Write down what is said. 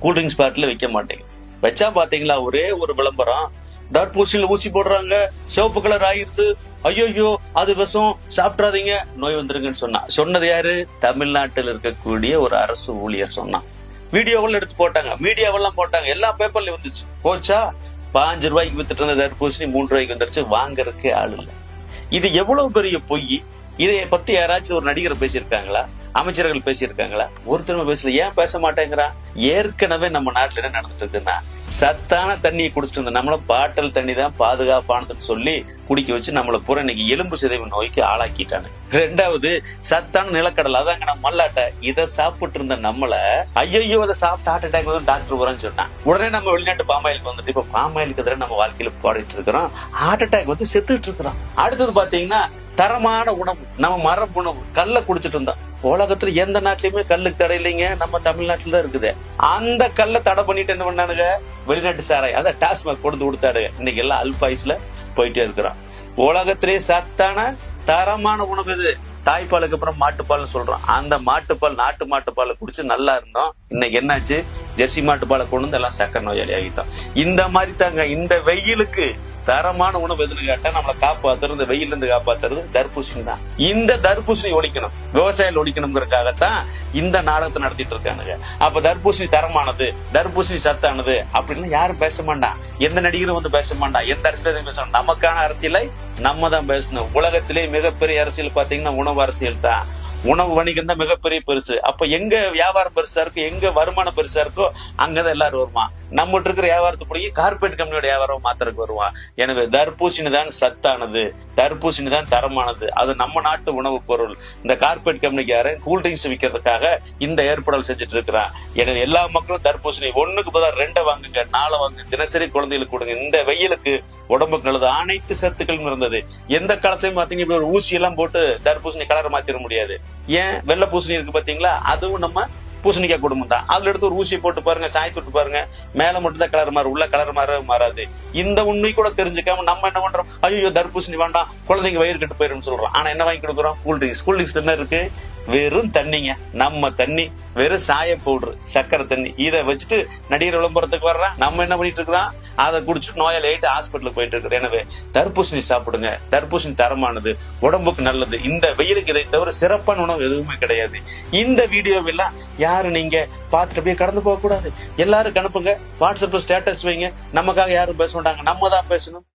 Cool drinks பாட்டில் வைக்க மாட்டீங்க. வச்சா பாத்தீங்களா ஒரே ஒரு விளம்பரம், தர்பூசணியில ஊசி போடுறாங்க, சிவப்பு கலர் ஆயிருது, ஐயோ அது விஷம், சாப்பிட்றாதீங்க, நோய் வந்துருங்கன்னு சொன்னது யாரு? தமிழ்நாட்டில் இருக்கக்கூடிய ஒரு அரசு ஊழியர் சொன்னான். வீடியோவெல்லாம் எடுத்து போட்டாங்க, மீடியாவெல்லாம் போட்டாங்க, எல்லா பேப்பர்லயும் வந்துச்சு. போச்சா 5 ரூபாய்க்கு வித்துட்டு இருந்த தர்பூசணி 3 ரூபாய்க்கு வந்துருச்சு. வாங்கறதுக்கு ஆள் இல்ல. இது எவ்வளவு பெரிய பொய். இதை பத்தி யாராச்சும் ஒரு நடிகர் பேசியிருக்காங்களா? அமைச்சர்கள் பேசியிருக்காங்களா? ஒருத்தருமே பேசல. ஏன் பேச மாட்டேங்கிறான்? ஏற்கனவே நம்ம நாட்டுல என்ன நடந்துட்டு இருக்குன்னா, சத்தான தண்ணியை குடிச்சிட்டு இருந்த நம்மள பாட்டல் தண்ணி தான் பாதுகாப்பானதுன்னு சொல்லி குடிக்க வச்சு நம்மள பூரா இன்னைக்கு எலும்பு சிதைவு நோய்க்கு ஆளாக்கிட்டானு. 2வது சத்தான நிலக்கடலை, அதாங்க நம்ம மல்லாட்டை, இதை சாப்பிட்டு இருந்த நம்மள ஐயோ அதை சாப்பிட்டு ஹார்ட் அட்டாக் வந்து டாக்டர் வரேன்னு சொன்னான். உடனே நம்ம வெளிநாட்டு பாமாயிலுக்கு வந்துட்டு இப்ப பாமாயிலுக்கு எதிராக நம்ம வாழ்க்கையில போடிட்டு இருக்கிறோம். ஹார்ட் அட்டாக் வந்து செத்துட்டு இருக்கிறோம். அடுத்தது பாத்தீங்கன்னா தரமான உணவு, நம்ம மரபு உணவு, கல்ல குடிச்சிட்டு இருந்தோம். உலகத்துல எந்த நாட்டிலுமே கல்லுக்கு தடை இல்லைங்க, நம்ம தமிழ்நாட்டுல தான் இருக்குது. அந்த கல்ல தடை பண்ணிட்டு என்ன பண்ணானுங்க? வெளிநாட்டு சாராய், அத டாஸ்மாக் கொடுத்து கொடுத்தாடுங்க. இன்னைக்கு எல்லாம் அல்பாயுஸ்ல போயிட்டே இருக்கிறோம். உலகத்திலே சத்தான தரமான உணவு இது. தாய்ப்பாலுக்கு அப்புறம் மாட்டுப்பால் சொல்றோம். அந்த மாட்டுப்பால், நாட்டு மாட்டுப்பாலை குடிச்சு நல்லா இருந்தோம். இன்னைக்கு என்னாச்சு? ஜெர்சி மாட்டுப்பாலை கொண்டு வந்து எல்லாம் சக்கரை நோயாளி ஆகிட்டோம். இந்த மாதிரி தாங்க இந்த வெயிலுக்கு தரமான உணவு எதுன்னு கேட்டா நம்மளை காப்பாத்துறது, இந்த வெயில இருந்து காப்பாத்துறது தர்பூசணி தான். இந்த தர்பூசணி ஒழிக்கணும், விவசாயிகள் ஒழிக்கணுங்கிறதுக்காகத்தான் இந்த நாடகத்தை நடத்திட்டு இருக்கானுங்க. அப்ப தர்பூசணி தரமானது, தர்பூசணி சத்தானது அப்படின்னு யாரும் பேச மாட்டான். எந்த நடிகரும் வந்து பேச மாட்டான். எந்த அரசியலும் பேச மாட்டான். நமக்கான அரசியலை நம்ம தான் பேசணும். உலகத்திலே மிகப்பெரிய அரசியல் பாத்தீங்கன்னா உணவு அரசியல் தான். உணவு வணிகம் தான் மிகப்பெரிய பெருசு. அப்ப எங்க வியாபாரம் பெருசா இருக்கு, எங்க வருமானம் பெருசா இருக்கோ அங்கதான் எல்லாரும் வருவான். நம்ம இருக்கிற வியாபாரத்தை பிடிக்கி கார்பரேட் கம்பெனியோட வியாபாரம் மாத்திரக்கு வருவான். எனவே தர்பூசணி தான் சத்தானது, தர்பூசணி தான் தரமானது. அது நம்ம நாட்டு உணவு பொருள். இந்த கார்பரேட் கம்பெனிக்கு யாரும் கூல்ட்ரிங்க்ஸ் விற்கிறதுக்காக இந்த ஏற்பாடு செஞ்சுட்டு இருக்கிறான். எனவே எல்லா மக்களும் தர்பூசணி 1க்கு பதிலா 2 வாங்குங்க, 4 வாங்குங்க, தினசரி குழந்தைகளுக்கு கொடுங்க. இந்த வெயிலுக்கு உடம்புக்கு நல்லது. அனைத்து சத்துக்களும் இருந்தது. எந்த காலத்திலயும் பாத்தீங்க இப்படி ஒரு ஊசி எல்லாம் போட்டு தர்பூசணி கலரை மாத்திர முடியாது. ஏன்? வெள்ளை பூசணி இருக்கு பாத்தீங்களா, அதுவும் நம்ம பூசணிக்காய் குடும்பம் தான். அதுல எடுத்து ஒரு ஊசியை போட்டு பாருங்க, சாய்த்து விட்டு பாருங்க, மேல மட்டும் தான் கலர் மாறும், உள்ள கலர் மாறாது. இந்த உண்மை கூட தெரிஞ்சுக்காம நம்ம என்ன பண்றோம்? ஐயோ தர்பூசணி வேண்டாம், குழந்தைங்க வயிறு கட்டு போயிரும் சொல்றோம். ஆனா என்ன வாங்கி கொடுக்குறோம்? கூல்ட்ரிங்க்ஸ். கூல்ட்ரிங்க்ஸ் என்ன இருக்கு? வெறும் தண்ணிங்க. நம்ம தண்ணி வெறும் சாய பவுடர், சக்கரை தண்ணி. இதை வச்சுட்டு நடிகர் விளம்பரத்துக்கு வர்றான். நம்ம என்ன பண்ணிட்டு இருக்கிறோம்? அதை குடிச்சிட்டு நோயாளி ஆயிட்டு ஹாஸ்பிட்டலுக்கு போயிட்டு இருக்கிறோம். எனவே தர்பூசணி சாப்பிடுங்க. தர்பூசணி தரமானது, உடம்புக்கு நல்லது. இந்த வெயிலுக்கு இதை தவிர சிறப்பான உணவு எதுவுமே கிடையாது. இந்த வீடியோவெல்லாம் யாரும் நீங்க பார்த்துட்டு அப்படியே கடந்து போக கூடாது. எல்லாரும் அனுப்புங்க, வாட்ஸ்அப்ல ஸ்டேட்டஸ் வைங்க. நமக்காக யாரும் பேச மாட்டாங்க, நம்ம தான் பேசணும்.